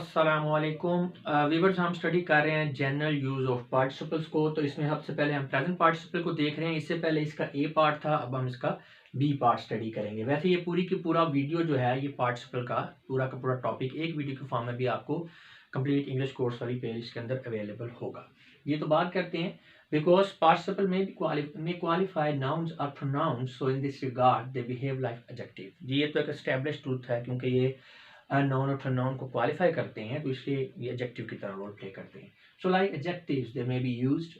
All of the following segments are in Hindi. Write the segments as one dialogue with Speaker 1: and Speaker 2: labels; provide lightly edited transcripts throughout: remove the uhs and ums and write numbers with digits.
Speaker 1: अस्सलामुअलैकुम वीवर्स, हम स्टडी कर रहे हैं जनरल यूज ऑफ पार्टिसिपल्स को। तो इसमें सबसे पहले हम प्रेजेंट पार्टिसिपल को देख रहे हैं। इससे पहले इसका ए पार्ट था, अब हम इसका बी पार्ट स्टडी करेंगे। वैसे ये पूरी की पूरा वीडियो जो है ये पार्टिसिपल का पूरा टॉपिक एक वीडियो के फॉर्म में भी आपको कंप्लीट इंग्लिश कोर्स वाली प्लेलिस्ट इसके अंदर अवेलेबल होगा। ये तो बात करते हैं बिकॉज पार्टिसिपल में भी क्वालिफाई नाउन्स और pronouns, so in this regard they behave like adjective. जी ये तो एक एस्टेब्लिश ट्रूथ है, क्योंकि ये नाउन और प्रोनाउन को क्वालिफाई करते हैं तो इसलिए ये एडजेक्टिव की तरह रोल प्ले करते हैं। So like adjectives they may be used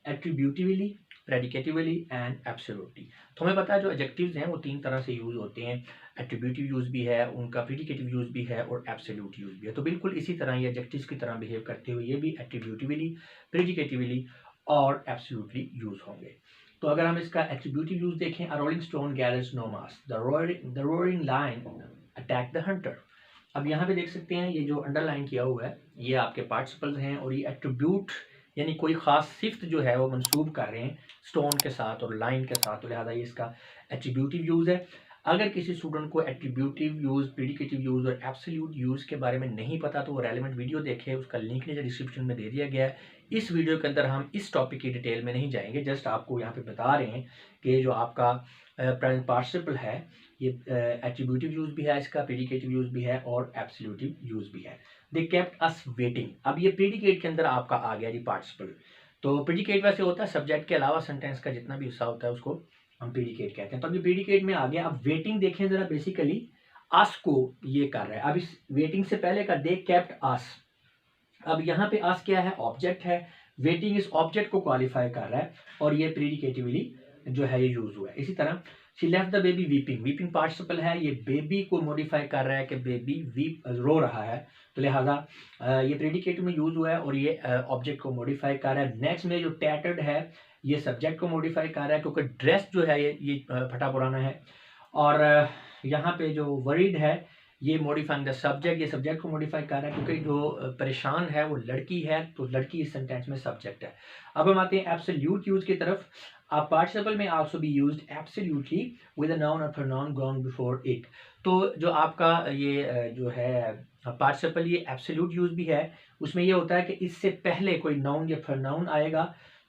Speaker 1: attributively, predicatively and absolutely. तो हमें पता है जो एडजेक्टिव्स हैं वो तीन तरह से यूज होते हैं। एट्रीब्यूटिव यूज भी है, उनका प्रेडिकेटिव यूज भी है और एब्सोल्यूट यूज भी है। तो बिल्कुल इसी तरह ये एडजेक्टिव्स की तरह बिहेव करते हुए ये भी एट्रीब्यूटिवली, प्रेडिकेटिवली और एब्सोल्यूटली यूज होंगे। तो अगर हम इसका एट्रीब्यूटिव यूज देखें, a rolling stone gathers no moss, the roaring lion attack the hunter. अब यहाँ पे देख सकते हैं ये जो अंडरलाइन किया हुआ है ये आपके पार्टिसिपल्स हैं और ये एट्रीब्यूट यानी कोई खास सिफ्त जो है वो मंसूब कर रहे हैं स्टोन के साथ और लाइन के साथ, तो लिहाजा ये इसका एट्रीब्यूटिव यूज है। अगर किसी स्टूडेंट को एट्रीब्यूटिव यूज, प्रेडिकेटिव यूज और एब्सोल्यूट यूज के बारे में नहीं पता तो वो रेलेवेंट वीडियो देखे, उसका लिंक नीचे डिस्क्रिप्शन में दे दिया गया है। इस वीडियो के अंदर हम इस टॉपिक की डिटेल में नहीं जाएंगे, जस्ट आपको यहाँ पे बता रहे हैं कि जो आपका प्रेजेंट पार्टिसिपल है ये एट्रीब्यूटिव यूज भी है, इसका प्रेडिकेटिव यूज भी है और एब्सोल्यूटिव यूज भी है। They kept us waiting. अब ये प्रेडिकेट के अंदर आपका आ गया जी पार्टिसिपल। तो प्रेडिकेट वैसे होता है सब्जेक्ट के अलावा सेंटेंस का जितना भी हिस्सा होता है उसको हम प्रेडिकेट कहते हैं। तो अब ये प्रेडिकेट में आ गया। अब वेटिंग देखें जरा, बेसिकली अस को ये कर रहा है। अब इस वेटिंग से पहले का दे केप्ट अस। अब यहाँ पे अस क्या है? ऑब्जेक्ट है। वेटिंग इस ऑब्जेक्ट को क्वालिफाई कर रहा है और ये प्रेडिकेटिवली जो है ये यूज हुआ है। इसी तरह she left the baby weeping. Weeping participle है, ये बेबी को मॉडिफाई कर रहा है कि बेबी वीप रो रहा है, तो लिहाजा ये प्रेडिकेटिव में यूज हुआ है और ये ऑब्जेक्ट को मॉडिफाई कर रहा है। नेक्स्ट में जो टैटर्ड है ये सब्जेक्ट को मॉडिफाई कर रहा है क्योंकि ड्रेस जो है ये फटा पुराना है। और यहाँ पे जो वरीड है ये मॉडिफाइंग द सब्जेक्ट, ये सब्जेक्ट को मॉडिफाई कर रहा है क्योंकि जो परेशान है वो लड़की है, तो लड़की इस सेंटेंस में सब्जेक्ट है। अब हम आते हैं एब्सोल्यूट यूज की तरफ। A participle may also be used absolutely with a noun or pronoun gone before it। तो जो आपका ये जो है पार्टिसिपल ये एब्सोल्यूट यूज भी है, उसमें ये होता है कि इससे पहले कोई नाउन या प्रोनाउन आएगा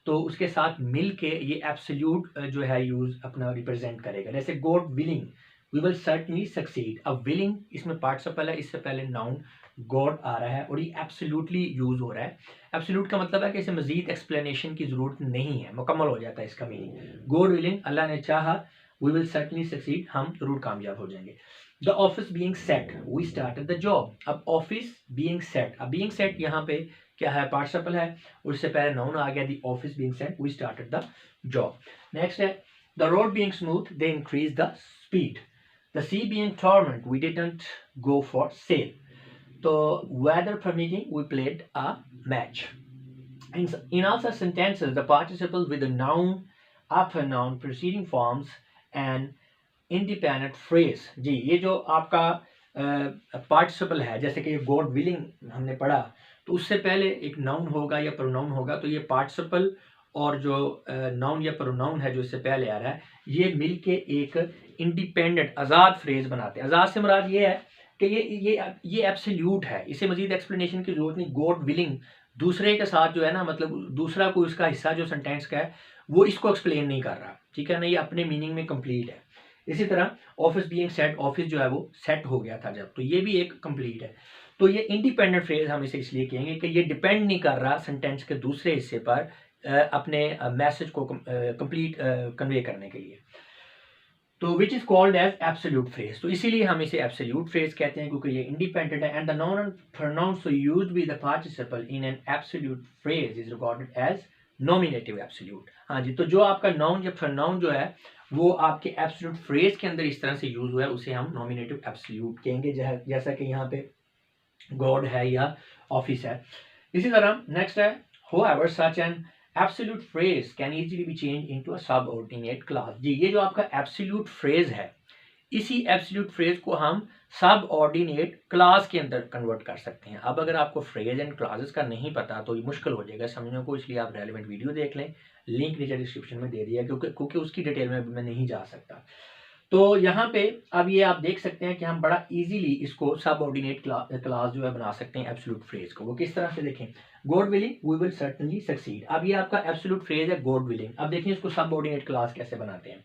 Speaker 1: तो उसके साथ मिल के ये एब्सोल्यूट जो है यूज अपना रिप्रेजेंट करेगा। जैसे God willing, we will certainly succeed. अब विलिंग इसमें पार्टिसिपल है, इससे पहले नाउन गॉड आ रहा है और ये एब्सोल्युटली यूज हो रहा है। एब्सोल्यूट का मतलब है कि इसे मजीद एक्सप्लेनेशन की जरूरत नहीं है, मुकम्मल हो जाता है इसका मीनिंग। गॉड विलिंग, अल्लाह ने चाहा, वी विल सर्टनली सक्सीड, हम जरूर कामयाब हो जाएंगे। The office being set, we started the job. अब ऑफिस बीइंग सेट, अब बीइंग सेट यहाँ पे क्या है? पार्टिसिपल है और इससे पहले नाउन आ गया the office being set, we started the job. Next है the road being smooth, they increase the speed. The sea being torment, we didn't go for sail. So weather permitting, we played a match. In all such sentences, the participle with the noun, a pronoun, preceding forms, and independent phrase। जी ये जो आपका पार्टिसिपल है, जैसे कि गॉड विलिंग हमने पढ़ा, तो उससे पहले एक नाउन होगा या प्रोनाउन होगा, तो ये पार्टिसिपल और जो नाउन या प्रोनाउन है जो इससे पहले आ रहा है ये मिलके एक इंडिपेंडेंट आज़ाद फ्रेज बनाते हैं। आज़ाद से मुराद ये है कि ये एब्सोल्यूट है, इसे मजीद एक्सप्लेनेशन की जरूरत नहीं। गॉड विलिंग दूसरे के साथ जो है ना, मतलब दूसरा कोई उसका हिस्सा जो सेंटेंस का है वो इसको एक्सप्लेन नहीं कर रहा, ठीक है ना, ये अपने मीनिंग में कंप्लीट है। इसी तरह ऑफिस बीइंग सेट, ऑफिस जो है वो सेट हो गया था जब, तो ये भी एक कंप्लीट है। तो ये इंडिपेंडेंट फ्रेज हम इसे इसलिए कहेंगे कि ये डिपेंड नहीं कर रहा सेंटेंस के दूसरे हिस्से पर अपने मैसेज को कंप्लीट कन्वे करने के लिए। तो which is called as absolute phrase, तो इसीलिए हम इसे एब्सोल्यूट फ्रेज कहते हैं क्योंकि ये इंडिपेंडेंट है। And the noun and pronoun so used with the participle in an absolute phrase is recorded as nominative absolute. हाँ जी, तो जो आपका नाउन या प्रोनाउन जो है वो आपके एब्सोल्यूट फ्रेज के अंदर इस तरह से यूज हुआ है उसे हम नॉमिनेटिव एब्सोल्यूट कहेंगे, जैसा कि यहाँ पे गॉड है या ऑफिस है। इसी तरह नेक्स्ट है however such an absolute phrase can easily be changed into a subordinate clause। जी ये जो आपका absolute phrase है, इसी absolute phrase को हम subordinate clause के अंदर कन्वर्ट कर सकते हैं। अब अगर आपको phrase and clauses का नहीं पता तो ये मुश्किल हो जाएगा समझने को, इसलिए आप रेलेवेंट वीडियो देख लें, लिंक नीचे डिस्क्रिप्शन में दे दिया क्योंकि उसकी डिटेल में मैं नहीं जा सकता। तो यहाँ पे अब ये आप देख सकते हैं कि हम बड़ा इजीली इसको सबऑर्डिनेट क्लास जो है बना सकते हैं एब्सोल्यूट फ्रेज को। वो किस तरह से देखें, God willing we will certainly succeed. अब ये आपका एब्सोल्यूट फ्रेज है गॉड विलिंग। अब देखिए इसको सबऑर्डिनेट क्लास कैसे बनाते हैं।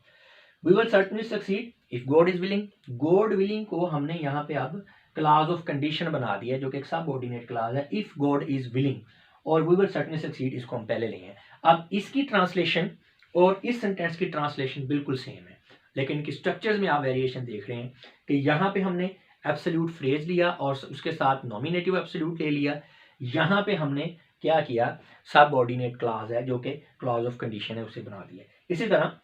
Speaker 1: We will certainly succeed if God is willing. God willing को हमने यहाँ पे अब क्लास ऑफ कंडीशन बना दिया है जो कि एक सबऑर्डिनेट क्लास है, इफ गॉड इज विलिंग। और वी विल सर्टेनली सक्सीड इसको हम पहले लेंगे। अब इसकी ट्रांसलेशन और इस सेंटेंस की ट्रांसलेशन बिल्कुल सेम है, लेकिन इनकी स्ट्रक्चर्स में आप वेरिएशन देख रहे हैं कि यहाँ पे हमने एब्सोल्यूट फ्रेज लिया और उसके साथ नॉमिनेटिव एब्सोल्यूट ले लिया। यहाँ पे हमने क्या किया, सबऑर्डिनेट क्लास है जो कि क्लॉज ऑफ कंडीशन है उसे बना दिया। इसी तरह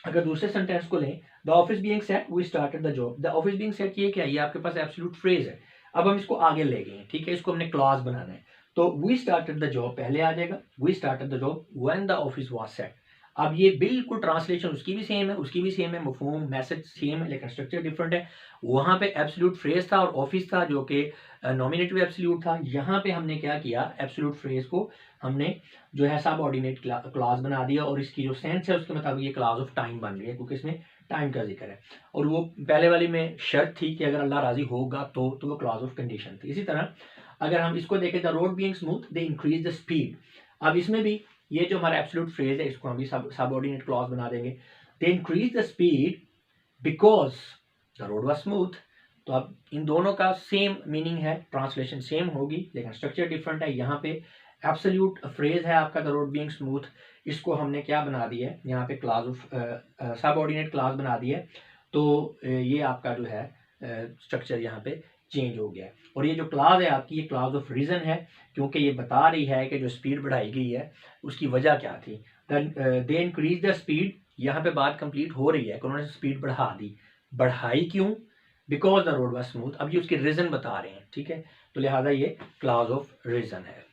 Speaker 1: अगर दूसरे सेंटेंस को लें, the office being set we started the job. The office being set ये क्या है, ये आपके पास एब्सोल्यूट फ्रेज है। अब हम इसको आगे ले गए, ठीक है, इसको हमने क्लॉज बनाना है। तो वी स्टार्टेड द जॉब पहले आ जाएगा, we started the job when the office was set. अब ये बिल्कुल ट्रांसलेशन उसकी भी सेम है, उसकी भी सेम है, मफहूम मैसेज सेम है, लेकिन स्ट्रक्चर डिफरेंट है। वहां पे एब्सोल्यूट फ्रेज था और ऑफिस था जो कि नॉमिनेटिव एब्सोल्यूट था। यहाँ पे हमने क्या किया, एब्सोल्यूट फ्रेज को हमने जो है सबऑर्डिनेट क्लास बना दिया और इसकी जो सेंस है उसके मुताबिक ये क्लास ऑफ टाइम बन रही है क्योंकि इसमें टाइम का जिक्र है। और वो पहले वाली में शर्त थी कि अगर अल्लाह राजी होगा तो वो क्लास ऑफ कंडीशन थी। इसी तरह अगर हम इसको देखें, the road being smooth they increase the speed. अब इसमें भी ये जो हमारा एब्सोल्यूट फ्रेज है इसको हम भी सबऑर्डिनेट क्लॉज बना देंगे। दे increase the speed because the road was smooth. तो अब इन दोनों का सेम मीनिंग है, ट्रांसलेशन सेम होगी लेकिन स्ट्रक्चर डिफरेंट है। यहाँ पे एब्सोल्यूट फ्रेज है आपका द रोड बीइंग स्मूथ, इसको हमने क्या बना दिया है, यहाँ पे क्लास ऑफ सबऑर्डिनेट क्लास बना दिया है। तो ये आपका जो है स्ट्रक्चर यहाँ पे चेंज हो गया है। और ये जो क्लास है आपकी, ये क्लास ऑफ रीजन है क्योंकि ये बता रही है कि जो स्पीड बढ़ाई गई है उसकी वजह क्या थी। दे इंक्रीज द स्पीड, यहाँ पे बात कंप्लीट हो रही है कि उन्होंने स्पीड बढ़ा दी। बढ़ाई क्यों, because the road was smooth. अब ये उसके रीजन बता रहे हैं, ठीक है, तो लिहाजा ये क्लास ऑफ रीजन है।